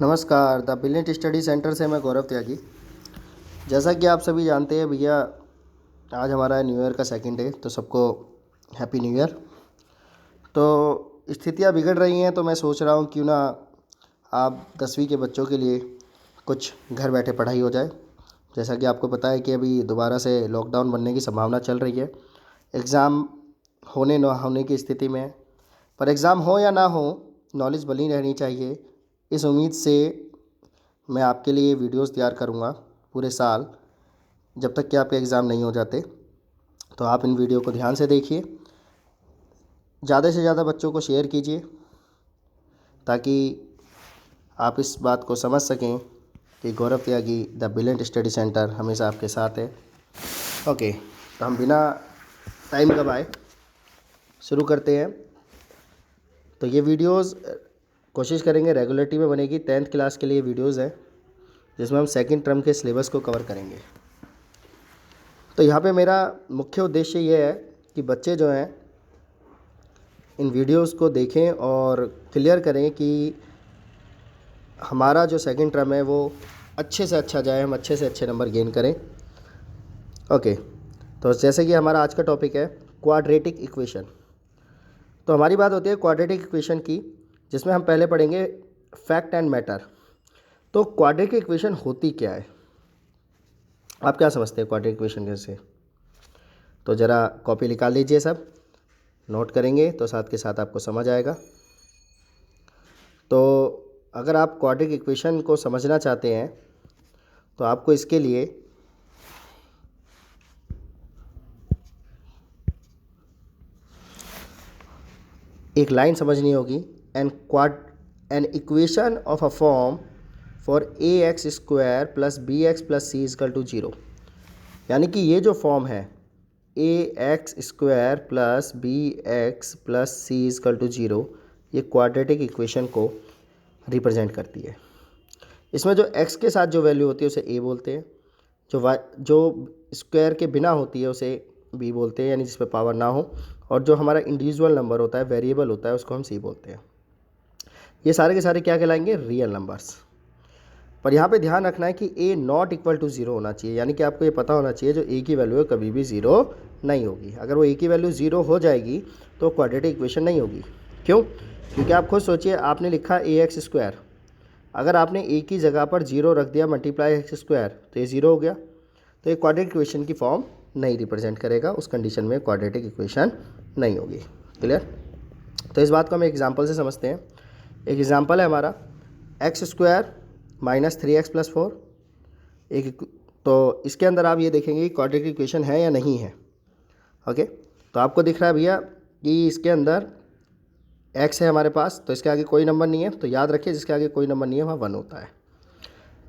नमस्कार, the brilliant study centre से मैं गौरव त्यागी। जैसा कि आप सभी जानते हैं भैया, आज हमारा न्यू ईयर का सेकंड डे, तो सबको हैप्पी न्यू ईयर। तो स्थितियां बिगड़ रही हैं, तो मैं सोच रहा हूं क्यों ना आप 10वीं के बच्चों के लिए कुछ घर बैठे पढ़ाई हो जाए। जैसा कि आपको पता है कि अभी दोबारा से लॉकडाउन बनने की संभावना चल रही है। एग्ज़ाम होने ना होने की स्थिति में है, पर एग्ज़ाम हो या ना हो, नॉलेज बनी रहनी चाहिए। इस उम्मीद से मैं आपके लिए वीडियोस तैयार करूँगा पूरे साल, जब तक कि आपके एग्ज़ाम नहीं हो जाते। तो आप इन वीडियो को ध्यान से देखिए, ज़्यादा से ज़्यादा बच्चों को शेयर कीजिए, ताकि आप इस बात को समझ सकें कि गौरव त्यागी द ब्रिलियंट स्टडी सेंटर हमेशा आपके साथ है। ओके, तो हम बिना टाइम गवाए शुरू करते हैं। तो ये वीडियोस कोशिश करेंगे रेगुलरिटी में बनेगी। 10th क्लास के लिए वीडियोस हैं, जिसमें हम सेकंड टर्म के सिलेबस को कवर करेंगे। तो यहाँ पे मेरा मुख्य उद्देश्य ये है कि बच्चे जो हैं इन वीडियोस को देखें और क्लियर करें कि हमारा जो सेकंड टर्म है वो अच्छे से अच्छा जाए, हम अच्छे से अच्छे नंबर गेन करें। ओके, तो जैसे कि हमारा आज का टॉपिक है क्वाड्रेटिक इक्वेशन। तो हमारी बात होती है क्वाड्रेटिक इक्वेशन की, जिसमें हम पहले पढ़ेंगे फैक्ट एंड मैटर। तो क्वाड्रेटिक इक्वेशन होती क्या है, आप क्या समझते हैं क्वाड्रेटिक इक्वेशन कैसे? तो ज़रा कॉपी निकाल लीजिए, सब नोट करेंगे तो साथ के साथ आपको समझ आएगा। तो अगर आप क्वाड्रेटिक इक्वेशन को समझना चाहते हैं तो आपको इसके लिए एक लाइन समझनी होगी। An equation of a form for a x square plus b x plus c equal to 0। यानी कि ये जो फॉर्म है a x square plus b x plus c equal to 0, ये क्वाड्रेटिक इक्वेशन को रिप्रेजेंट करती है। इसमें जो x के साथ जो वैल्यू होती है उसे a बोलते हैं, जो स्क्वायर के बिना होती है उसे b बोलते हैं, यानी जिस पे पावर ना हो, और जो हमारा इंडिविजुअल नंबर होता है, वेरिएबल होता है, उसको हम c बोलते हैं। ये सारे के सारे क्या कहलाएंगे? Real numbers. पर यहाँ पे ध्यान रखना है कि a नॉट इक्वल टू 0 होना चाहिए, यानी कि आपको ये पता होना चाहिए जो a की वैल्यू है कभी भी 0 नहीं होगी। अगर वो a की वैल्यू 0 हो जाएगी तो क्वाड्रेटिक इक्वेशन नहीं होगी। क्यों? क्योंकि आप खुद सोचिए, आपने लिखा ए एक्स स्क्वायर, अगर आपने ए की जगह पर 0 रख दिया मल्टीप्लाई एक्स स्क्वायर, तो ये 0 हो गया। तो ये क्वाड्रेटिक इक्वेशन की फॉर्म नहीं रिप्रेजेंट करेगा, उस कंडीशन में क्वाड्रेटिक इक्वेशन नहीं होगी। क्लियर? तो इस बात को हम एग्जांपल से समझते हैं। एक एग्जांपल है हमारा x square minus 3x plus 4। तो इसके अंदर आप ये देखेंगे कि क्वाड्रेटिक इक्वेशन है या नहीं है। ओके, तो आपको दिख रहा है भैया कि इसके अंदर x है हमारे पास, तो इसके आगे कोई नंबर नहीं है। तो याद रखिए, जिसके आगे कोई नंबर नहीं है वहाँ 1 होता है।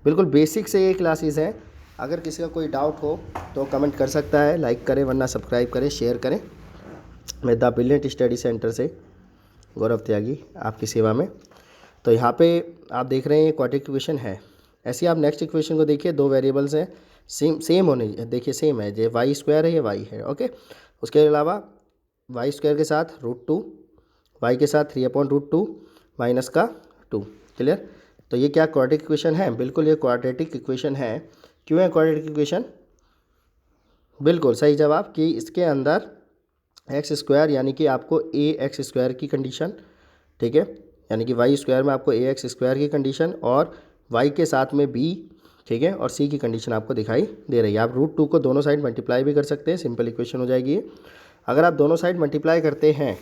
बिल्कुल बेसिक से ये क्लासेस हैं। अगर किसी का कोई डाउट हो तो कमेंट कर सकता है, लाइक करें, वरना सब्सक्राइब करें, शेयर करें। मैं द ब्रिलियंट स्टडी सेंटर से गौरव त्यागी आपकी सेवा में। तो यहाँ पे आप देख रहे हैं ये क्वाड्रेटिक इक्वेशन है। ऐसे ही आप नेक्स्ट इक्वेशन को देखिए, दो वेरिएबल्स हैं, सेम होने, देखिए सेम है, ये वाई स्क्वायर है, ये वाई है। ओके, उसके अलावा वाई स्क्वायर के साथ √2, वाई के साथ 3/√2 माइनस का 2। क्लियर? तो ये क्या क्वाड्रेटिक इक्वेशन है? बिल्कुल ये क्वाड्रेटिक इक्वेशन है। क्यों है क्वाड्रेटिक इक्वेशन? बिल्कुल सही जवाब कि इसके अंदर एक्स स्क्वायर, यानी कि आपको ए एक्स स्क्वायर की कंडीशन, ठीक है, यानी कि वाई स्क्वायर में आपको ए एक्स स्क्वायर की कंडीशन और वाई के साथ में बी, ठीक है, और सी की कंडीशन आपको दिखाई दे रही है। आप √2 को दोनों साइड मल्टीप्लाई भी कर सकते हैं, सिंपल इक्वेशन हो जाएगी ये। अगर आप दोनों साइड मल्टीप्लाई करते हैं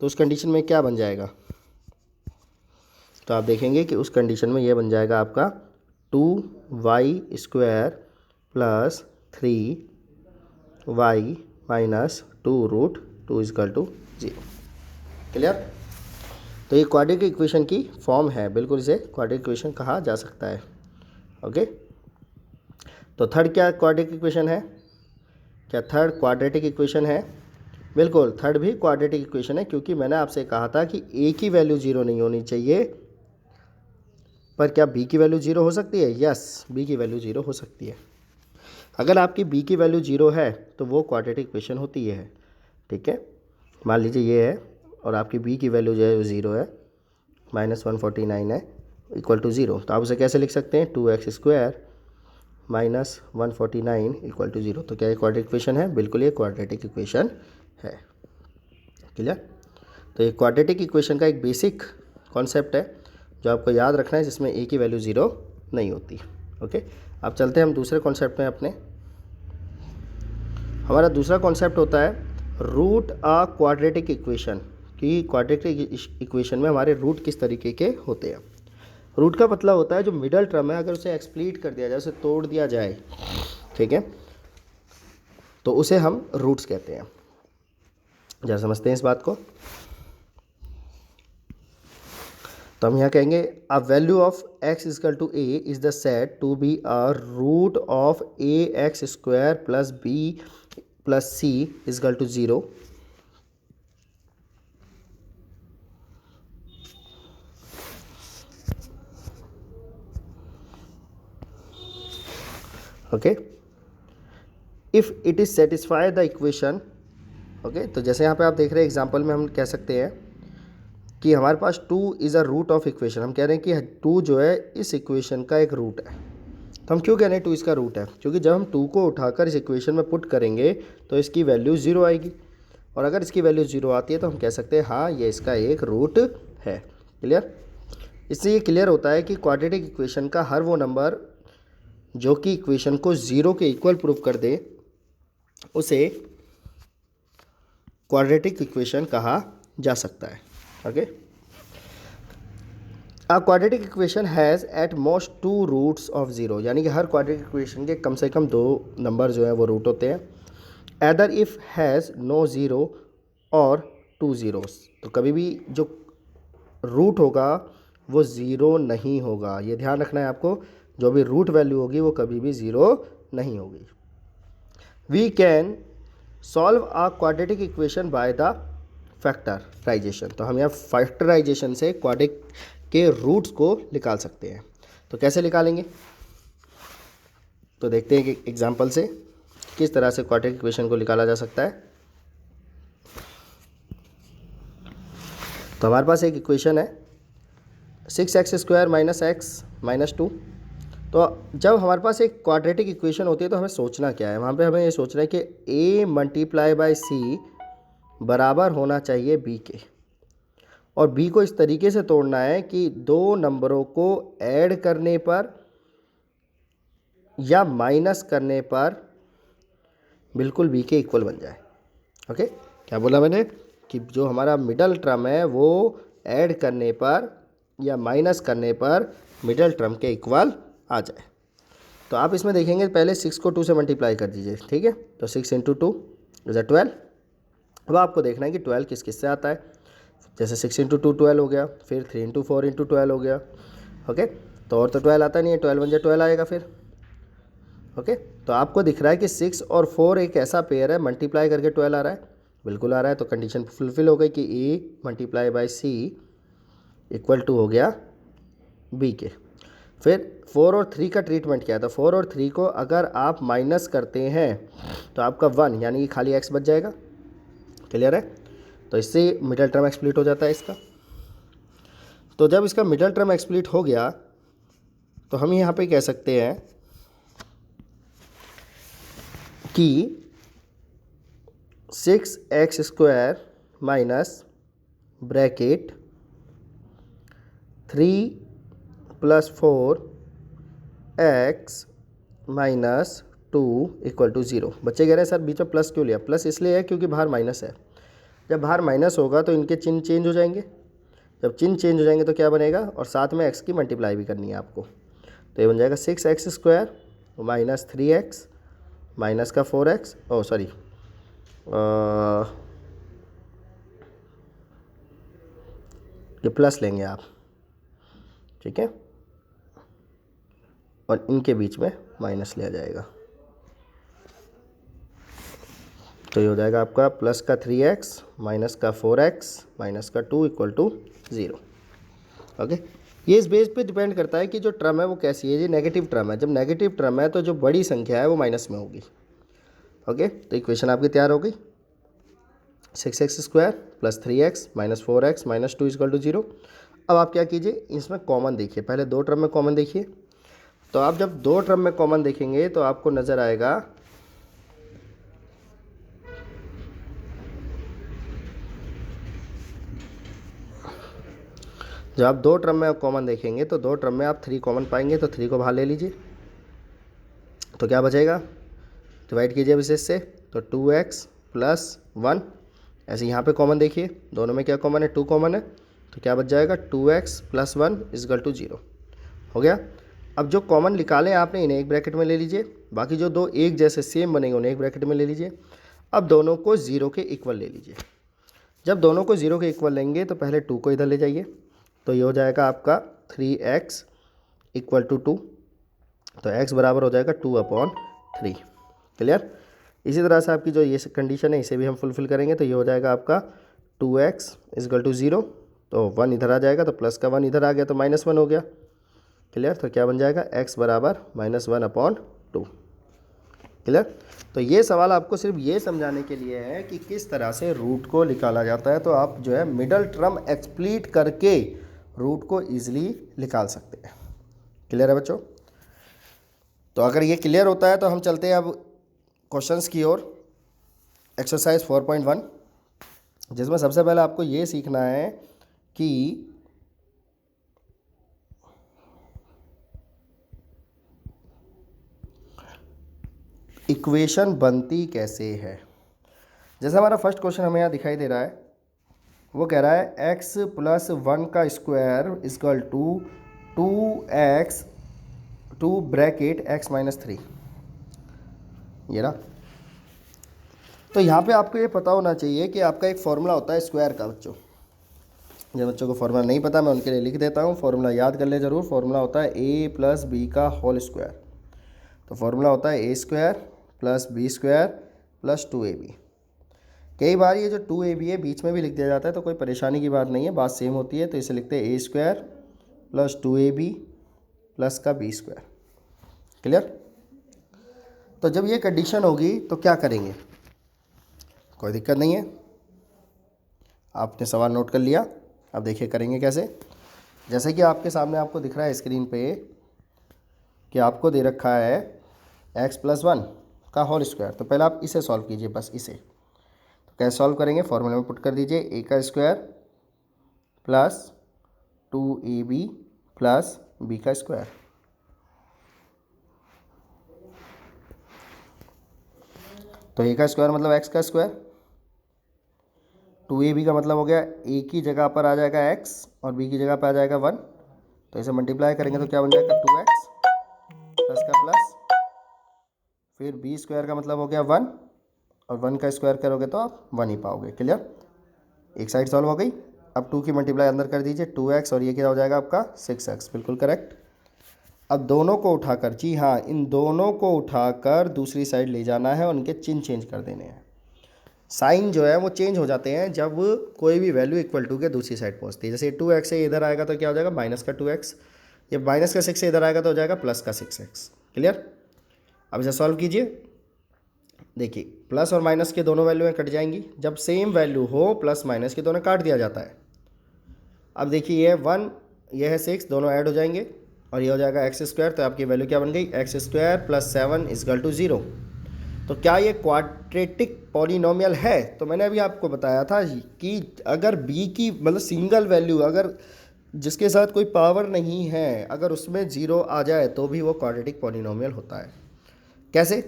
तो उस कंडीशन में क्या बन जाएगा? तो आप देखेंगे कि उस कंडीशन में ये बन जाएगा आपका 2y square plus 3y minus 2√2 equal to 0। Clear? तो ये क्वाड्रेटिक इक्वेशन की फॉर्म है, बिल्कुल इसे क्वाड्रेटिक इक्वेशन कहा जा सकता है। ओके, तो थर्ड क्या क्वाड्रेटिक इक्वेशन है? क्या थर्ड क्वाड्रेटिक इक्वेशन है? बिल्कुल, थर्ड भी क्वाड्रेटिक इक्वेशन है, क्योंकि मैंने आपसे कहा था कि a की वैल्यू 0 नहीं होनी चाहिए। पर क्या b की वैल्यू 0 हो सकती है? यस, b की वैल्यू 0 हो सकती है। अगर आपकी b की वैल्यू 0 है तो वो क्वाड्रेटिक इक्वेशन होती है। ठीक है, मान लीजिए ये है और आपकी b की वैल्यू जो है 0 है, -149 है, इक्वल टू 0। तो आप उसे कैसे लिख सकते हैं, 2x² माइनस 149 इक्वल टू 0। तो क्या ये क्वाड्रेटिक इक्वेशन है, बिल्कुल ये क्वाड्रेटिक इक्वेशन है। क्लियर। तो ये क्वाड्रेटिक इक्वेशन का एक बेसिक कॉन्सेप्ट है जो आपको याद रखना है, जिसमें a की वैल्यू 0 नहीं होती। ओके, अब चलते हैं हम दूसरे कॉन्सेप्ट में अपने। हमारा दूसरा कॉन्सेप्ट होता है रूट अ क्वाड्रेटिक इक्वेशन, कि क्वाड्रेटिक इक्वेशन में हमारे रूट किस तरीके के होते हैं। रूट का मतलब होता है जो मिडल टर्म है, अगर उसे एक्सप्लीट कर दिया जाए, उसे तोड़ दिया जाए, ठीक है, तो उसे हम रूट्स कहते हैं। जरा समझते हैं इस बात को। तो हम यहाँ कहेंगे a value of x equal to a is the set to be a root of ax² plus b plus c equal to 0। Okay, if it is satisfy the equation. Okay, तो जैसे यहाँ पे आप देख रहे हैं एग्जांपल में हम कह सकते हैं कि हमारे पास 2 is a root of equation. हम कह रहे हैं कि 2 जो है इस इक्वेशन का एक रूट है। तो हम क्यों कह रहे हैं 2 इसका रूट है, क्योंकि जब हम 2 को उठाकर इस इक्वेशन में पुट करेंगे तो इसकी वैल्यू 0 आएगी, और अगर इसकी वैल्यू 0 आती है तो हम कह सकते हैं हाँ ये इसका एक रूट है। क्लियर। इससे ये क्लियर होता है कि क्वाड्रेटिक इक्वेशन का हर वो नंबर जो कि इक्वेशन को 0 के इक्वल प्रूव कर दे उसे क्वाड्रेटिक इक्वेशन कहा जा सकता है। Okay, a quadratic equation has at most 2 roots of 0, यानी कि हर क्वाड्रेटिक इक्वेशन के कम से कम 2 नंबर जो है वो रूट होते हैं। एदर इफ़ हैज़ नो 0 और 2 zeros, तो कभी भी जो रूट होगा वो 0 नहीं होगा। ये ध्यान रखना है आपको, जो भी रूट वैल्यू होगी वो कभी भी 0 नहीं होगी। We can solve a quadratic equation by the factorisation. तो हम यहाँ फैक्टराइजेशन से क्वाड्रेटिक के रूट्स को निकाल सकते हैं। तो कैसे निकालेंगे, तो देखते हैं कि एग्जांपल से किस तरह से क्वाड्रेटिक इक्वेशन को निकाला जा सकता है। तो हमारे पास एक इक्वेशन है 6x² माइनस x माइनस 2। तो जब हमारे पास एक क्वाड्रेटिक इक्वेशन होती है तो हमें सोचना क्या है, वहाँ पे हमें ये सोचना है कि a मल्टीप्लाई बाय c बराबर होना चाहिए b के, और b को इस तरीके से तोड़ना है कि 2 नंबरों को ऐड करने पर या माइनस करने पर बिल्कुल b के इक्वल बन जाए। ओके, क्या बोला मैंने कि जो हमारा मिडल टर्म है वो ऐड करने पर या माइनस करने पर मिडल टर्म के इक्वल आ जाए। तो आप इसमें देखेंगे पहले 6 को 2 से मल्टीप्लाई कर दीजिए, ठीक है। तो 6 इंटू 2 इज़ 12। अब आपको देखना है कि 12 किस किस से आता है। जैसे 6 इंटू 2 12 हो गया, फिर 3 इंटू 4 इंटू 12 हो गया। ओके, तो और तो 12 आता नहीं है, 12 1 12 आएगा फिर। ओके, तो आपको दिख रहा है कि 6 और 4 एक ऐसा पेयर है मल्टीप्लाई करके 12 आ रहा है, बिल्कुल आ रहा है। तो कंडीशन फुलफिल हो गई कि a multiply by c equal to हो गया बी के। फिर 4 और 3 का ट्रीटमेंट क्या है, तो 4 और 3 को अगर आप माइनस करते हैं तो आपका 1 यानी कि खाली x बच जाएगा। क्लियर है। तो इससे मिडल टर्म एक्सप्लिट हो जाता है इसका। तो जब इसका मिडल टर्म एक्सप्लिट हो गया तो हम यहाँ पे कह सकते हैं कि 6x² minus bracket 3 plus 4x minus 2 equal to 0। बच्चे कह रहे हैं सर बीच में प्लस क्यों लिया, प्लस इसलिए है क्योंकि बाहर माइनस है। जब बाहर माइनस होगा तो इनके चिन्ह चेंज हो जाएंगे, जब चिन्ह चेंज हो जाएंगे तो क्या बनेगा, और साथ में x की मल्टीप्लाई भी करनी है आपको। तो ये बन जाएगा 6x² माइनस 3x माइनस का 4x, ओ सॉरी ये प्लस लेंगे आप, ठीक है, और इनके बीच में माइनस लिया जाएगा। तो ये हो जाएगा आपका प्लस का 3x माइनस का 4x माइनस का 2 इक्वल टू 0। ओके, ये इस बेस पे डिपेंड करता है कि जो टर्म है वो कैसी है। ये नेगेटिव टर्म है, जब नेगेटिव टर्म है तो जो बड़ी संख्या है वो माइनस में होगी। ओके, तो इक्वेशन आपकी तैयार हो गई, 6x² plus 3x minus 4x minus 2 equal to 0। अब आप क्या कीजिए, इसमें कॉमन देखिए, पहले दो टर्म में कॉमन देखिए। तो आप जब दो टर्म में कॉमन देखेंगे तो आपको नज़र आएगा जब आप दो टर्म में कॉमन देखेंगे तो दो टर्म में आप 3 कॉमन पाएंगे, तो 3 को बाहर ले लीजिए। तो क्या बचेगा, डिवाइड कीजिए अब इसे से, तो 2x प्लस 1। ऐसे यहाँ पे कॉमन देखिए, दोनों में क्या कॉमन है, 2 कॉमन है, तो क्या बच जाएगा 2x प्लस 1 इजकल टू 0 हो गया। अब जो कॉमन निकालें आपने इन्हें एक ब्रैकेट में ले लीजिए, बाकी जो दो एक जैसे सेम बनेंगे उन्हें एक ब्रैकेट में ले लीजिए। अब दोनों को 0 के इक्वल ले लीजिए। जब दोनों को 0 के इक्वल लेंगे तो पहले 2 को इधर ले जाइए, तो ये हो जाएगा आपका 3x इक्वल टू 2। तो x बराबर हो जाएगा 2/3। क्लियर। इसी तरह से आपकी जो ये कंडीशन है इसे भी हम फुलफिल करेंगे, तो ये हो जाएगा आपका 2x इजकल टू 0। तो 1 इधर आ जाएगा, तो प्लस का 1 इधर आ गया, तो -1 हो गया। क्लियर। तो क्या बन जाएगा, x बराबर -1/2। क्लियर। तो ये सवाल आपको सिर्फ ये समझाने के लिए है कि किस तरह से रूट को निकाला जाता है। तो आप जो है मिडल टर्म एक्सप्लीट करके रूट को ईजिली निकाल सकते हैं। क्लियर है बच्चों। तो अगर ये क्लियर होता है तो हम चलते हैं अब क्वेश्चंस की ओर। एक्सरसाइज 4.1, जिसमें सबसे पहले आपको ये सीखना है कि इक्वेशन बनती कैसे है। जैसे हमारा फर्स्ट क्वेश्चन हमें यहाँ दिखाई दे रहा है, वो कह रहा है x प्लस 1 का square equal to 2x 2 bracket x minus 3। ये ना, तो यहाँ पे आपको ये पता होना चाहिए कि आपका एक फॉर्मूला होता है स्क्वायर का। बच्चों, जिन बच्चों को फॉर्मूला नहीं पता मैं उनके लिए लिख देता हूँ, फॉर्मूला याद कर ले ज़रूर। फॉर्मूला होता है a प्लस बी का होल स्क्वायर। तो फॉर्मूला होता है a square plus b square plus 2ab। कई बार ये जो 2ab है बीच में भी लिख दिया जाता है, तो कोई परेशानी की बात नहीं है, बात सेम होती है। तो इसे लिखते हैं a square plus 2ab plus का बी स्क्वायर। क्लियर। तो जब ये कंडीशन होगी तो क्या करेंगे, कोई दिक्कत नहीं है, आपने सवाल नोट कर लिया। अब देखिए करेंगे कैसे। जैसे कि आपके सामने आपको दिख रहा है स्क्रीन पे कि आपको दे रखा है x प्लस 1 का होल स्क्वायर। तो पहले आप इसे सॉल्व कीजिए, बस इसे। तो कैसे सॉल्व करेंगे, फॉर्मूले में पुट कर दीजिए, a का square plus 2ab plus b का स्क्वायर। तो a का स्क्वायर मतलब x का स्क्वायर, 2ab का मतलब हो गया a की जगह पर आ जाएगा x और b की जगह पर आ जाएगा 1। तो इसे मल्टीप्लाई करेंगे तो क्या बन जाएगा 2x प्लस का प्लस, फिर b स्क्वायर का मतलब हो गया 1 और 1 का स्क्वायर करोगे तो आप 1 ही पाओगे। क्लियर। एक साइड सॉल्व हो गई। अब 2 की मल्टीप्लाई अंदर कर दीजिए, 2x और ये क्या हो जाएगा आपका 6x। बिल्कुल करेक्ट। अब दोनों को उठाकर, जी हाँ, इन दोनों को उठाकर दूसरी साइड ले जाना है और उनके चिन्ह चेंज कर देने हैं। साइन जो है वो चेंज हो जाते हैं जब कोई भी वैल्यू इक्वल टू के दूसरी साइड पहुंचती है। जैसे 2x से इधर आएगा तो क्या हो जाएगा माइनस का 2x, ये माइनस का 6 से इधर आएगा तो हो जाएगा प्लस का 6x। क्लियर। अब इसे सॉल्व कीजिए। देखिए प्लस और माइनस के दोनों वैल्यू कट जाएंगी, जब सेम वैल्यू हो प्लस माइनस के दोनों काट दिया जाता है। अब देखिए ये 1 ये है 6, दोनों ऐड हो जाएंगे और ये हो जाएगा एक्स स्क्वायर। तो आपकी वैल्यू क्या बन गई, x square plus 7 equal to 0। तो क्या ये क्वाड्रेटिक पॉलिनोमियल है। तो मैंने अभी आपको बताया था कि अगर b की मतलब सिंगल वैल्यू, अगर जिसके साथ कोई पावर नहीं है, अगर उसमें 0 आ जाए तो भी वो क्वाड्रेटिक पॉलिनोमियल होता है। कैसे,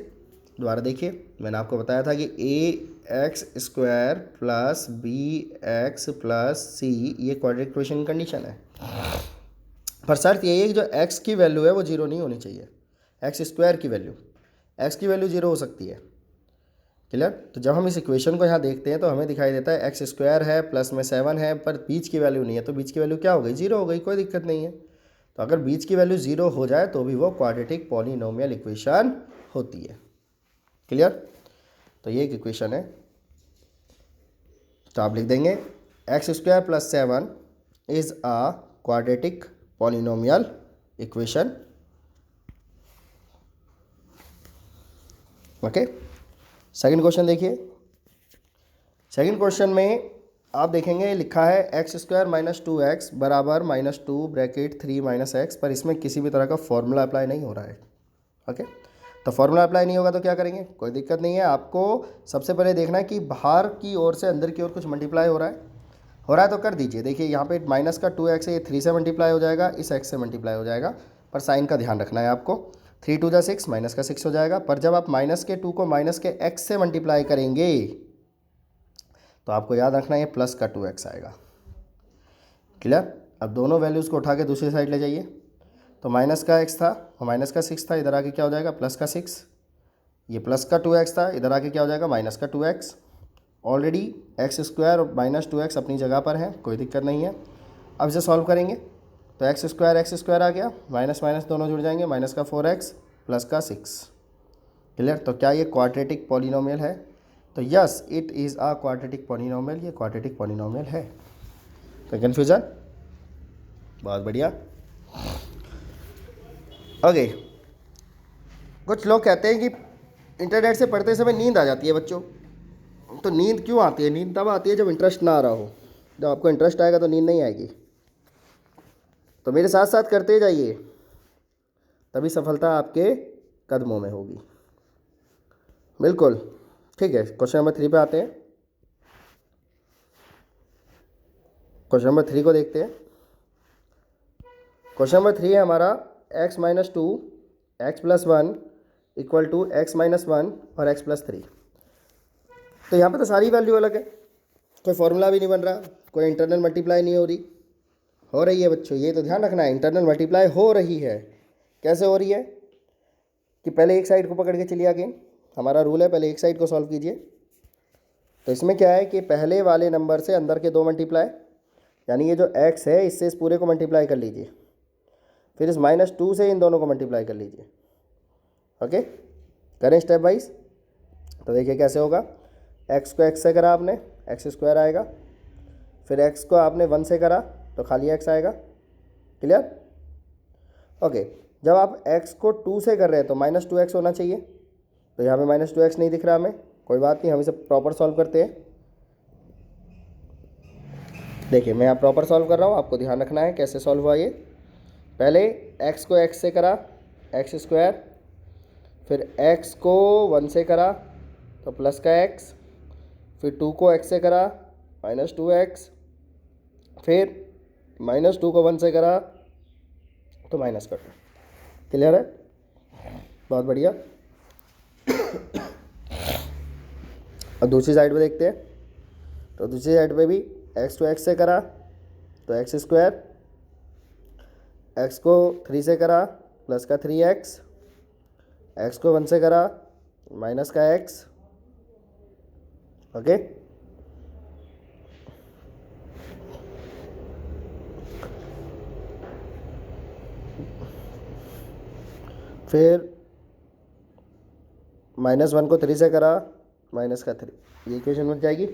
दोबारा देखिए, मैंने आपको बताया था कि ax square plus bx plus c ये क्वाड्रेटिक इक्वेशन कंडीशन है, पर शर्त यही है कि जो x की वैल्यू है वो 0 नहीं होनी चाहिए। एक्स स्क्वायर की वैल्यू, x की वैल्यू 0 हो सकती है। क्लियर। तो जब हम इस इक्वेशन को यहाँ देखते हैं तो हमें दिखाई देता है एक्स स्क्वायर है प्लस में 7 है, पर बीच की वैल्यू नहीं है, तो बीच की वैल्यू क्या हो गई, 0 हो गई, कोई दिक्कत नहीं है। तो अगर बीच की वैल्यू 0 हो जाए तो भी वो क्वाड्रेटिक पॉलिनोमियल इक्वेशन होती है। क्लियर। तो ये एक इक्वेशन है, तो आप लिख देंगे x square plus 7 is a quadratic polynomial equation. Okay. Second question देखिए। सेकंड क्वेश्चन में आप देखेंगे लिखा है एक्स स्क्वायर माइनस 2x बराबर -2 ब्रैकेट 3 माइनस एक्स, पर इसमें किसी भी तरह का फॉर्मूला अप्लाई नहीं हो रहा है। ओके, तो फॉर्मूला अप्लाई नहीं होगा तो क्या करेंगे, कोई दिक्कत नहीं है। आपको सबसे पहले देखना है कि बाहर की ओर से अंदर की ओर कुछ मल्टीप्लाई हो रहा है तो कर दीजिए। देखिए यहाँ पे माइनस का 2x है, ये 3 से मल्टीप्लाई हो जाएगा, इस x से मल्टीप्लाई हो जाएगा, पर साइन का ध्यान रखना है आपको। 3 2 जा 6, माइनस का 6 हो जाएगा, पर जब आप माइनस के 2 को माइनस के x से मल्टीप्लाई करेंगे तो आपको याद रखना है ये प्लस का 2x आएगा। क्लियर। अब दोनों वैल्यूज़ को उठा के दूसरी साइड ले जाइए, तो माइनस का x था और माइनस का 6 था, इधर आके क्या हो जाएगा प्लस का 6। ये प्लस का 2x था, इधर आके क्या हो जाएगा माइनस का 2x। ऑलरेडी एक्स स्क्वायर और -2x अपनी जगह पर है, कोई दिक्कत नहीं है। अब इसे सॉल्व करेंगे तो एक्स स्क्वायर आ गया, माइनस माइनस दोनों जुड़ जाएंगे, माइनस का 4x प्लस का 6। क्लियर। तो क्या ये क्वाड्रेटिक पॉलिनोमियल है, तो yes it is a quadratic polynomial, ये क्वाड्रेटिक पॉलिनोमियल है। तो कन्फ्यूज़न, बहुत बढ़िया। ओके, कुछ लोग कहते हैं कि इंटरनेट से पढ़ते समय नींद आ जाती है बच्चों। तो नींद क्यों आती है, नींद तब आती है जब इंटरेस्ट ना आ रहा हो। जब आपको इंटरेस्ट आएगा तो नींद नहीं आएगी। तो मेरे साथ साथ करते जाइए, तभी सफलता आपके कदमों में होगी। बिल्कुल ठीक है। क्वेश्चन नंबर 3 पे आते हैं। क्वेश्चन नंबर 3 को देखते हैं। क्वेश्चन नंबर 3 है हमारा x - 2 x + 1 = x - 1 और x + 3। तो यहाँ पे तो सारी वैल्यू अलग है, कोई फॉर्मूला भी नहीं बन रहा, कोई इंटरनल मल्टीप्लाई नहीं हो रही है बच्चों। ये तो ध्यान रखना है, इंटरनल मल्टीप्लाई हो रही है। कैसे हो रही है कि पहले एक साइड को पकड़ के चलिए आगे, हमारा रूल है पहले एक साइड को सॉल्व कीजिए। तो इसमें क्या है कि पहले वाले नंबर से अंदर के 2 मल्टीप्लाई, यानी ये जो x है इससे इस पूरे को मल्टीप्लाई कर लीजिए, फिर इस -2 से इन दोनों को मल्टीप्लाई कर लीजिए। ओके, करें स्टेप वाइज। तो देखिए कैसे होगा, x को x से करा आपने, x² आएगा, फिर x को आपने 1 से करा तो खाली x आएगा। क्लियर। ओके, जब आप x को 2 से कर रहे हैं तो -2x होना चाहिए, तो यहाँ पे -2x नहीं दिख रहा हमें, कोई बात नहीं, हम इसे प्रॉपर सॉल्व करते हैं। देखिए मैं यहाँ प्रॉपर सॉल्व कर रहा हूँ, आपको ध्यान रखना है कैसे सॉल्व हुआ ये। पहले x को x से करा x², फिर x को 1 से करा तो प्लस का x, फिर 2 को x से करा -2x, फिर -2 को 1 से करा तो माइनस का 2। क्लियर है, बहुत बढ़िया। अब दूसरी साइड पे देखते हैं। तो दूसरी साइड पे भी x को x से करा तो x², x को 3 से करा प्लस का 3x, x को 1 से करा माइनस का x। ओके, फिर -1 को 3 से करा माइनस का 3। ये इक्वेशन बन जाएगी,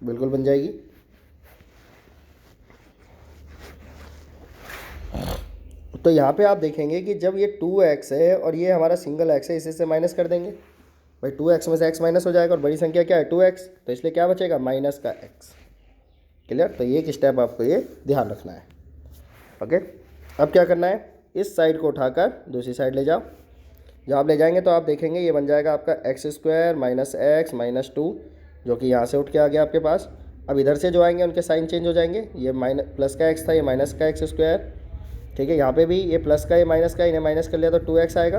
बिल्कुल बन जाएगी। तो यहाँ पे आप देखेंगे कि जब ये 2x है और ये हमारा सिंगल x है, इसे से माइनस कर देंगे भाई, 2x में से x माइनस हो जाएगा और बड़ी संख्या क्या है 2x, तो इसलिए क्या बचेगा माइनस का x। क्लियर। तो ये एक स्टेप आपको ये ध्यान रखना है। ओके, अब क्या करना है, इस साइड को उठाकर दूसरी साइड ले जाओ। जब आप ले जाएंगे तो आप देखेंगे ये बन जाएगा आपका x² - x - 2, जो कि यहाँ से उठ के आ गया आपके पास। अब इधर से जो आएंगे उनके साइन चेंज हो जाएंगे, ये प्लस का x था, ये माइनस का x²। ठीक है, यहाँ पे भी ये प्लस का, ये माइनस का, इन्हें माइनस कर लिया तो 2x आएगा,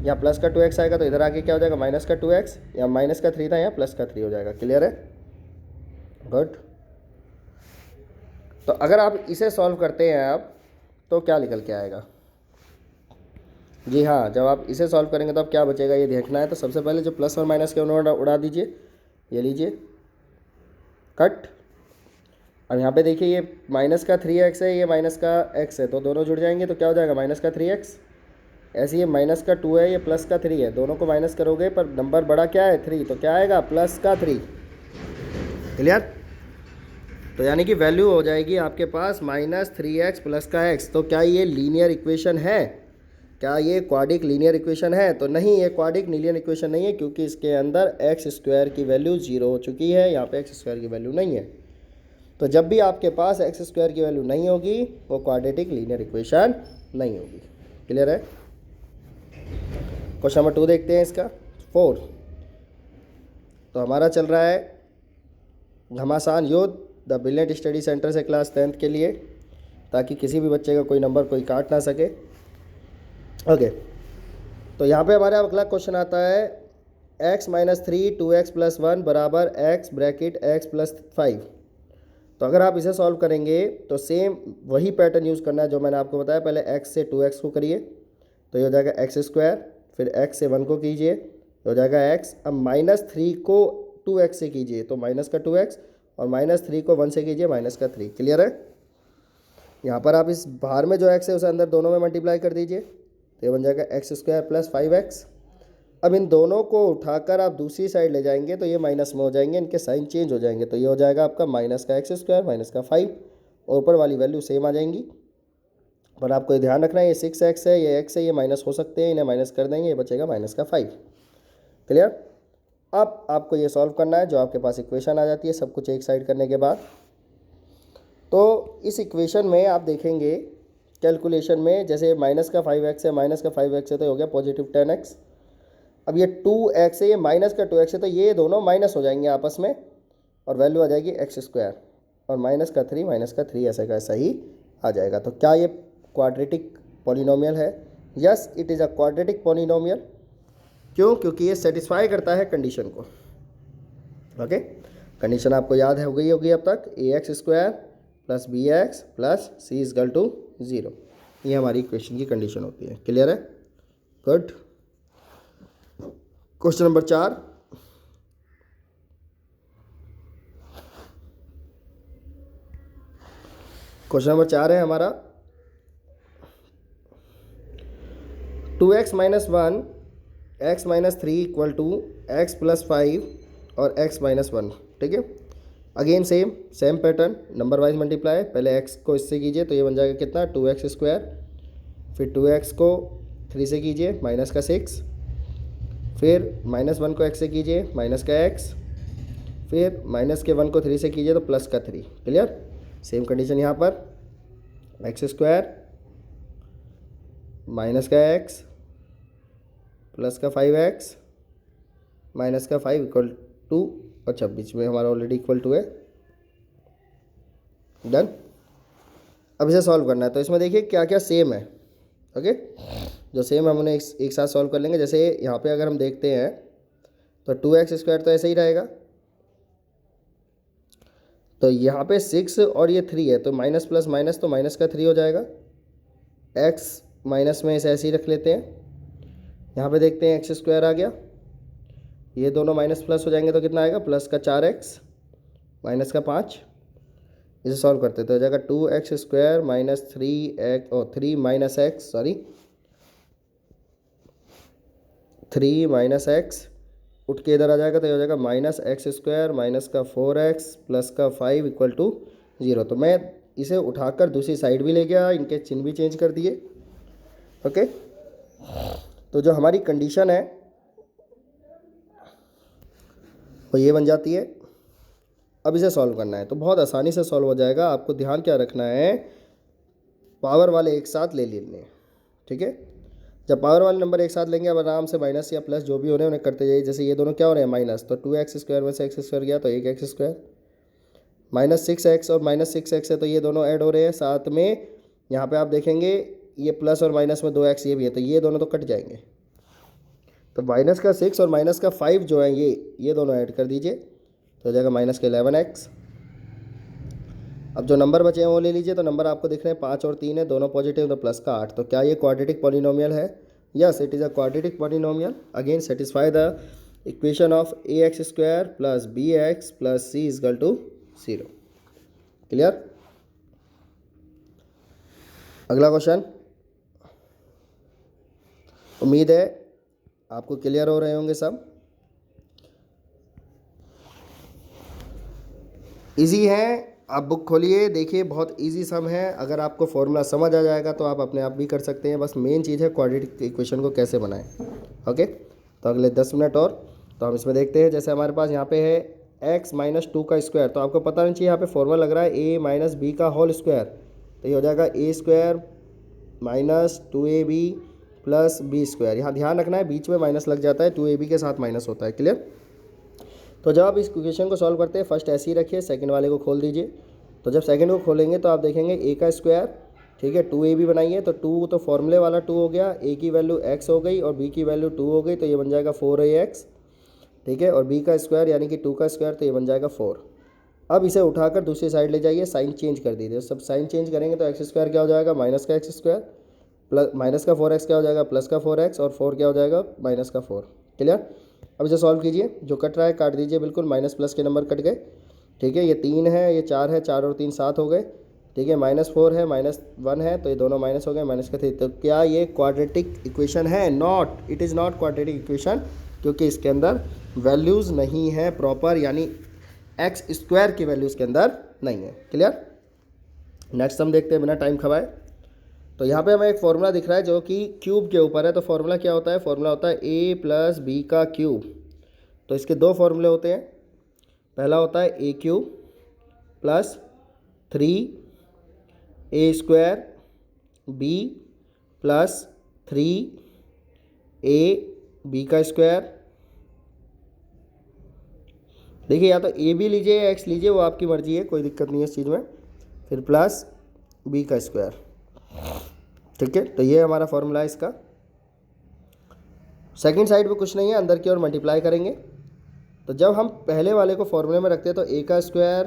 यहाँ प्लस का 2x आएगा, तो इधर आके क्या हो जाएगा माइनस का 2x, यहाँ माइनस का 3 था, यहाँ प्लस का 3 हो जाएगा। क्लियर है, गुड। तो अगर आप इसे सॉल्व करते हैं आप तो क्या निकल के आएगा, जी हाँ, जब आप इसे सॉल्व करेंगे तो अब क्या बचेगा ये देखना है। तो सबसे पहले जो प्लस और माइनस के उन्होंने उड़ा दीजिए, ये लीजिए कट। अब यहाँ पे देखिए ये माइनस का 3x है, ये माइनस का x है, तो दोनों जुड़ जाएंगे तो क्या हो जाएगा माइनस का 3x। ऐसे ये माइनस का 2 है, ये प्लस का 3 है, दोनों को माइनस करोगे पर नंबर बड़ा क्या है 3, तो क्या आएगा प्लस का 3। क्लियर। तो यानी कि वैल्यू हो जाएगी आपके पास -3x प्लस का x। तो क्या ये लीनियर इक्वेशन है, क्या ये क्वाड्रिक लीनियर इक्वेशन है, तो नहीं, ये क्वाड्रिक लीनियर इक्वेशन नहीं है, क्योंकि इसके अंदर x² की वैल्यू 0 हो चुकी है, यहाँ पे x² की वैल्यू नहीं है। तो जब भी आपके पास एक्स स्क्वायर की वैल्यू नहीं होगी वो क्वाड्रेटिक लीनियर इक्वेशन नहीं होगी। क्लियर है? क्वेश्चन नंबर 2 देखते हैं इसका 4। तो हमारा चल रहा है घमासान युद्ध द ब्रिलियंट स्टडी सेंटर से क्लास 10th के लिए, ताकि किसी भी बच्चे का कोई नंबर कोई काट ना सके। ओके, तो यहाँ पे हमारा अगला क्वेश्चन आता है x - 3 2x + 1 बराबर x ब्रैकेट x + 5। तो अगर आप इसे सॉल्व करेंगे तो सेम वही पैटर्न यूज़ करना है जो मैंने आपको बताया। पहले x से 2x को करिए तो ये हो जाएगा x², फिर x से 1 को कीजिए तो हो जाएगा x। अब -3 को 2x से कीजिए तो माइनस का 2x, और -3 को 1 से कीजिए माइनस का 3। क्लियर है? यहाँ पर आप इस बाहर में जो x है उसे अंदर दोनों में मल्टीप्लाई कर दीजिए तो ये बन जाएगा x² + 5x। अब इन दोनों को उठाकर आप दूसरी साइड ले जाएंगे तो ये माइनस में हो जाएंगे, इनके साइन चेंज हो जाएंगे। तो ये हो जाएगा आपका माइनस का x² माइनस का 5, और ऊपर वाली वैल्यू सेम आ जाएंगी। पर आपको ध्यान रखना है ये 6x है, ये x है, ये माइनस हो सकते हैं, इन्हें माइनस कर देंगे, ये बचेगा माइनस का 5। क्लियर? अब आपको ये सॉल्व करना है, जो आपके पास इक्वेशन आ जाती है सब कुछ एक साइड करने के बाद। तो इस इक्वेशन में आप देखेंगे कैलकुलेशन में, जैसे माइनस का 5x है, माइनस का 5x है तो हो गया पॉजिटिव 10x। अब ये 2x है, ये माइनस का 2x है, तो ये दोनों माइनस हो जाएंगे आपस में और वैल्यू आ जाएगी x², और माइनस का 3 ऐसा का ऐसा ही आ जाएगा। तो क्या ये क्वाड्रेटिक पॉलिनोमियल है? Yes, it is a quadratic polynomial. क्यों? क्योंकि ये सेटिस्फाई करता है कंडीशन को। ओके, कंडीशन आपको याद है हो गई होगी अब तक, ax² + bx + c = 0। ये हमारी इक्वेशन की कंडीशन होती है। क्लियर है? Good. Question number 4। Question number 4 है हमारा 2x - 1 x - 3 = x + 5 और x - 1। ठीक है, again same pattern, number wise multiply. पहले x को इससे कीजिए तो ये बन जाएगा कितना 2x², फिर 2x को 3 से कीजिए माइनस का 6, फिर -1 को x से कीजिए माइनस का x, फिर माइनस के 1 को 3 से कीजिए तो प्लस का 3। क्लियर? सेम कंडीशन यहाँ पर x² माइनस का x प्लस का 5x माइनस का 5 = 26 में हमारा ऑलरेडी = है। डन। अब इसे सॉल्व करना है, तो इसमें देखिए क्या क्या सेम है। ओके, जो सेम हम उन्हें एक साथ सॉल्व कर लेंगे। जैसे यहाँ पे अगर हम देखते हैं तो 2x² तो ऐसे ही रहेगा, तो यहाँ पे 6 और ये 3 है तो माइनस प्लस माइनस तो माइनस का 3 हो जाएगा। x माइनस में इसे ऐसे ही रख लेते हैं। यहाँ पे देखते हैं x² आ गया, ये दोनों माइनस प्लस हो जाएंगे तो कितना आएगा प्लस का 4x माइनस का 5। इसे सॉल्व करते तो हो जाएगा 2x² माइनस 3x और 3 minus x, sorry 3 minus x उठ के इधर आ जाएगा तो ये हो जाएगा -x² माइनस का 4x प्लस का 5 = 0। तो मैं इसे उठाकर दूसरी साइड भी ले गया, इनके चिन्ह भी चेंज कर दिए। ओके, तो जो हमारी कंडीशन है वो ये बन जाती है। अब इसे सॉल्व करना है तो बहुत आसानी से सॉल्व हो जाएगा। आपको ध्यान क्या रखना है, पावर वाले एक साथ ले लेने हैं। ठीक है, जब पावर वाले नंबर एक साथ लेंगे अब आराम से माइनस या प्लस जो भी हो रहे हैं उन्हें करते जाइए। जैसे ये दोनों क्या हो रहे हैं माइनस, तो 2x² में से x² गया तो 1x², -6x और -6x है तो ये दोनों ऐड हो रहे हैं साथ में। यहाँ पे आप देखेंगे ये प्लस और माइनस में 2x ये भी है तो ये दोनों तो कट जाएंगे। तो माइनस का 6 और माइनस का 5 जो है ये दोनों ऐड कर दीजिए तो हो जाएगा माइनस का 11x। अब जो नंबर बचे हैं वो ले लीजिए। तो नंबर आपको दिख रहे हैं 5 और 3 है, दोनों पॉजिटिव तो प्लस का 8। तो क्या ये क्वाड्रेटिक पॉलिनोमियल है? Yes, it is a quadratic polynomial. Again satisfy the equation of ax² + bx + c = 0। Clear? अगला क्वेश्चन, उम्मीद है आपको क्लियर हो रहे होंगे सब। इजी है, आप बुक खोलिए देखिए, बहुत इजी सम है। अगर आपको फॉर्मूला समझ आ जाएगा तो आप अपने आप भी कर सकते हैं। बस मेन चीज़ है क्वाड्रेटिक इक्वेशन को कैसे बनाएं। ओके, तो अगले 10 मिनट और तो हम इसमें देखते हैं। जैसे हमारे पास यहाँ पे है एक्स माइनस टू का स्क्वायर, तो आपको पता नहीं चाहिए यहाँ पे फॉर्मूला लग रहा है ए माइनस बी का होल स्क्वायर, तो ये हो जाएगा a square minus 2ab plus b square. यहाँ ध्यान रखना है बीच में माइनस लग जाता है, 2ab के साथ माइनस होता है। क्लियर? तो जब आप इस इक्वेशन को सॉल्व करते हैं फर्स्ट ऐसे ही रखिए, सेकंड वाले को खोल दीजिए। तो जब सेकंड को खोलेंगे तो आप देखेंगे ए का स्क्वायर, ठीक है, 2ab बनाइए तो 2 तो फॉर्मूले वाला 2 हो गया, ए की वैल्यू x हो गई और b की वैल्यू 2 हो गई, तो ये बन जाएगा 4ax, ठीक है, और b का स्क्वायर यानी कि 2 का स्क्वायर, तो ये बन जाएगा 4। अब इसे उठाकर दूसरी साइड ले जाइए, साइन चेंज कर दीजिए। सब साइन चेंज करेंगे तो एक्स स्क्वायर क्या हो जाएगा, माइनस का एक्स स्क्वायर, प्लस माइनस का 4x क्या हो जाएगा, प्लस का 4x, और 4 क्या हो जाएगा, माइनस का 4। क्लियर? अब इसे सॉल्व कीजिए, जो कट रहा है काट दीजिए, बिल्कुल माइनस प्लस के नंबर कट गए, ठीक है। ये 3 है, ये 4 है, 4 और 3 7 हो गए, ठीक है। -4 है, -1 है, तो ये दोनों माइनस हो गए, माइनस का 3। तो क्या ये क्वाड्रेटिक इक्वेशन है? Not, it is not quadratic equation, क्योंकि इसके अंदर वैल्यूज़ नहीं है प्रॉपर, यानी एक्स स्क्वायर की वैल्यू इसके अंदर नहीं है। क्लियर? नेक्स्ट हम देखते हैं बिना टाइम खवाए। तो यहाँ पे हमें एक फॉर्मूला दिख रहा है जो कि क्यूब के ऊपर है। तो फॉर्मूला क्या होता है? फॉर्मूला होता है a प्लस बी का क्यूब। तो इसके दो फॉर्मूले होते हैं। पहला होता है a cube plus 3a square b plus 3a b का स्क्वायर। देखिए, या तो a भी लीजिए या x लीजिए, वो आपकी मर्जी है, कोई दिक्कत नहीं है इस चीज़ में। फिर प्लस b का स्क्वायर, ठीक है। तो ये हमारा फॉर्मूला है इसका। सेकंड साइड पे कुछ नहीं है, अंदर की ओर मल्टीप्लाई करेंगे। तो जब हम पहले वाले को फॉर्मूले में रखते हैं तो a का स्क्वायर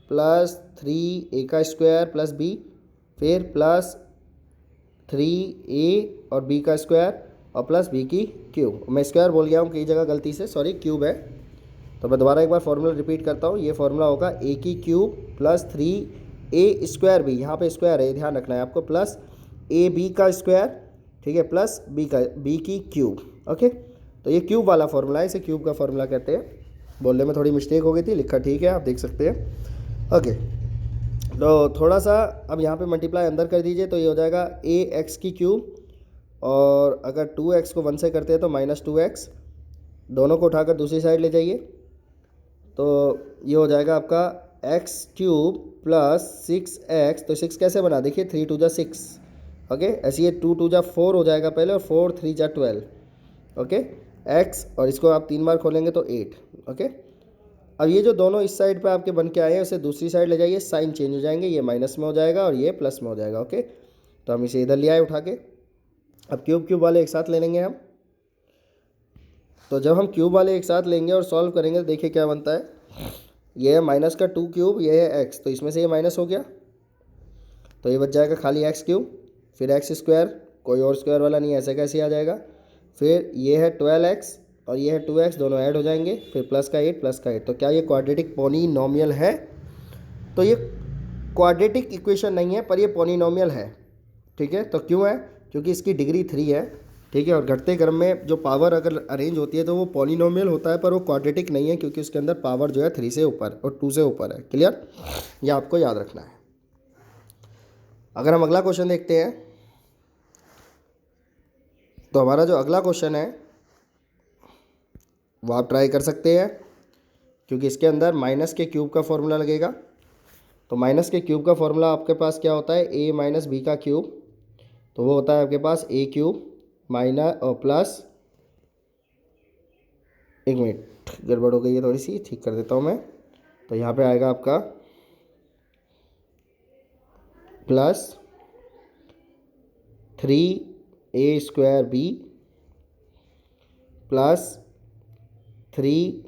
प्लस 3a का स्क्वायर प्लस b, फिर प्लस 3a और b का स्क्वायर और प्लस b की क्यूब। मैं स्क्वायर बोल गया हूँ कई जगह गलती से, सॉरी, क्यूब है। तो मैं दोबारा एक बार फॉर्मूला रिपीट करता हूँ। ये फॉर्मूला होगा a की cube plus 3a square b, यहाँ पे स्क्वायर है, ध्यान रखना है आपको, प्लस ए बी का स्क्वायर, ठीक है, प्लस बी की क्यूब। ओके, तो ये क्यूब वाला फॉर्मूला है, इसे क्यूब का फॉर्मूला कहते हैं। बोलने में थोड़ी मिस्टेक हो गई थी, लिखा ठीक है, आप देख सकते हैं। ओके, तो थोड़ा सा अब यहाँ पे मल्टीप्लाई अंदर कर दीजिए, तो ये हो जाएगा ए एक्स की क्यूब, और अगर 2x को 1 से करते हैं तो -2x। दोनों को उठाकर दूसरी साइड ले जाइए, तो ये हो जाएगा आपका x क्यूब प्लस 6x। तो 6 कैसे बना, देखिए 3 2 6, ओके। ऐसे ये 2 2 4 हो जाएगा पहले, और 4 3 12, ओके, x, और इसको आप 3 बार खोलेंगे तो 8, ओके। अब ये जो दोनों इस साइड पे आपके बन के आए हैं, उसे दूसरी साइड ले जाइए, साइन चेंज हो जाएंगे, ये माइनस में हो जाएगा और ये प्लस में हो जाएगा, ओके। तो हम इसे इधर ले आए उठा के। अब क्यूब क्यूब वाले एक साथ ले लेंगे हम। तो जब हम क्यूब वाले एक साथ लेंगे और सॉल्व करेंगे तो देखिए क्या बनता है। ये है माइनस का 2 क्यूब, ये है x, तो इसमें से ये माइनस हो गया, तो ये बच जाएगा खाली x क्यूब, फिर एक्स स्क्वायर, कोई और स्क्वायर वाला नहीं है, ऐसे कैसे आ जाएगा। फिर ये है 12x और ये है 2x, दोनों ऐड हो जाएंगे, फिर प्लस का 8 प्लस का 8। तो क्या ये क्वाड्रेटिक पॉलीनोमियल है? तो ये क्वाड्रेटिक इक्वेशन नहीं है, पर ये पॉलीनोमियल है, ठीक है। तो क्यों है? क्योंकि इसकी डिग्री 3 है, ठीक है, और घटते क्रम में जो पावर अगर अरेंज होती है तो वो पॉलीनोमियल होता है, पर वो क्वाड्रेटिक नहीं है, क्योंकि उसके अंदर पावर जो है 3 से ऊपर और 2 से ऊपर है। क्लियर? ये आपको याद रखना है। अगर हम अगला क्वेश्चन देखते हैं, तो हमारा जो अगला क्वेश्चन है वो आप ट्राई कर सकते हैं, क्योंकि इसके अंदर माइनस के क्यूब का फॉर्मूला लगेगा। तो माइनस के क्यूब का फॉर्मूला आपके पास क्या होता है? a माइनस बी का क्यूब, तो वो होता है आपके पास a क्यूब माइनस और प्लस, एक मिनट गड़बड़ हो गई है थोड़ी सी, ठीक कर देता हूँ मैं। तो यहाँ पे आएगा आपका plus 3a square b plus 3a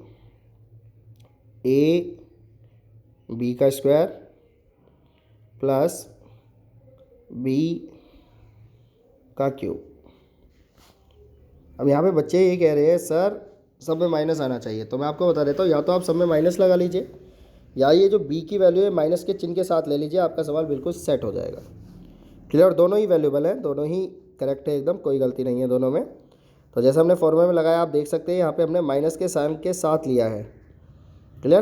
b का स्क्वायर प्लस b का क्यूब। अब यहाँ पे बच्चे ये कह रहे हैं सर सब में माइनस आना चाहिए, तो मैं आपको बता देता हूँ, या तो आप सब में माइनस लगा लीजिए, या ये जो b की वैल्यू है माइनस के चिन्ह के साथ ले लीजिए, आपका सवाल बिल्कुल सेट हो जाएगा। क्लियर? दोनों ही वैल्यूबल हैं, दोनों ही करेक्ट है, एकदम कोई गलती नहीं है दोनों में। तो जैसे हमने फॉर्मूला में लगाया, आप देख सकते हैं यहाँ पे हमने माइनस के साइन के साथ लिया है। क्लियर?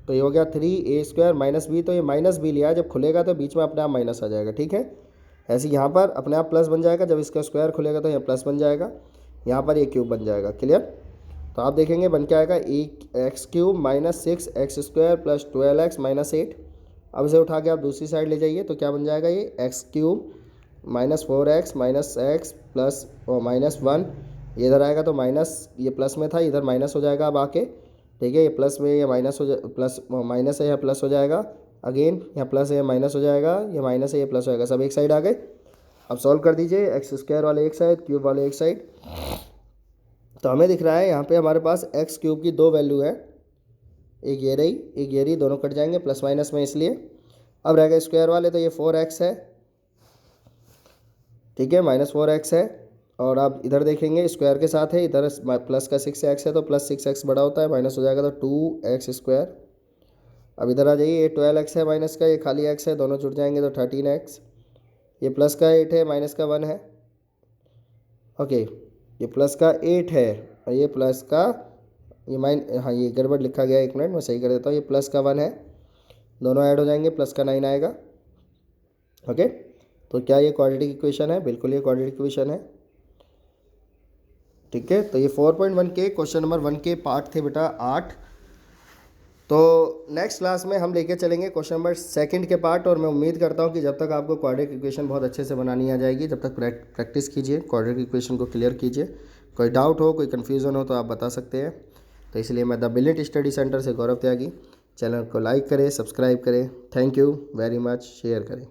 तो ये हो गया 3a स्क्वायर माइनस b, तो ये माइनस b लिया है, जब खुलेगा तो बीच में अपने आप माइनस आ जाएगा, ठीक है। ऐसे यहाँ पर अपने आप प्लस बन जाएगा, जब इसका स्क्वायर खुलेगा तो यहाँ प्लस बन जाएगा, यहाँ पर ये क्यूब बन जाएगा। क्लियर? तो आप देखेंगे बन के आएगा x cube minus 6x² plus 12x minus 8। अब इसे उठा के आप दूसरी साइड ले जाइए तो क्या बन जाएगा, ये x cube minus 4x minus x plus minus 1। ये इधर आएगा तो माइनस, ये प्लस में था इधर माइनस हो जाएगा अब आके, ठीक है। ये प्लस में ये माइनस हो प्लस माइनस है, यह प्लस हो जाएगा, अगेन यहाँ प्लस है माइनस हो जाएगा, ये माइनस है ये प्लस हो जाएगा, सब एक साइड आ गए। अब सॉल्व कर दीजिए, x² वाले एक साइड, क्यूब वाले एक साइड। तो हमें दिख रहा है यहाँ पे हमारे पास एक्स क्यूब की 2 वैल्यू है, एक ये रही एक ये रही, दोनों कट जाएंगे प्लस माइनस में इसलिए। अब रहेगा स्क्वायर वाले, तो ये 4x है, ठीक है, माइनस 4x है। और आप इधर देखेंगे स्क्वायर के साथ है, इधर प्लस का 6x है तो प्लस 6x बड़ा होता है, माइनस हो जाएगा तो 2x²। अब इधर आ जाइए, ये 12x है माइनस का, ये खाली x है, दोनों जुड़ जाएंगे तो 13x। ये प्लस का 8 है माइनस का 1 है, ओके। ये प्लस का 8 है और ये प्लस का ये हाँ ये गड़बड़ लिखा गया, 1 मिनट मैं सही कर देता हूँ। ये प्लस का 1 है, दोनों ऐड हो जाएंगे, प्लस का 9 आएगा, ओके। तो क्या ये क्वाड्रेटिक इक्वेशन है? बिल्कुल ये क्वाड्रेटिक इक्वेशन है, ठीक है। तो ये 4.1 के क्वेश्चन नंबर 1 के पार्ट थे बेटा 8। तो नेक्स्ट क्लास में हम लेके चलेंगे क्वेश्चन नंबर 2 के पार्ट। और मैं उम्मीद करता हूँ कि जब तक आपको क्वाड्रेटिक इक्वेशन बहुत अच्छे से बनानी आ जाएगी, जब तक प्रैक्टिस कीजिए, क्वाड्रेटिक इक्वेशन को क्लियर कीजिए। कोई डाउट हो, कोई कन्फ्यूज़न हो तो आप बता सकते हैं। तो इसलिए मैं द ब्रिलियंट स्टडी सेंटर से गौरव त्यागी, चैनल को लाइक करें, सब्सक्राइब करें। Thank you very much, share करें।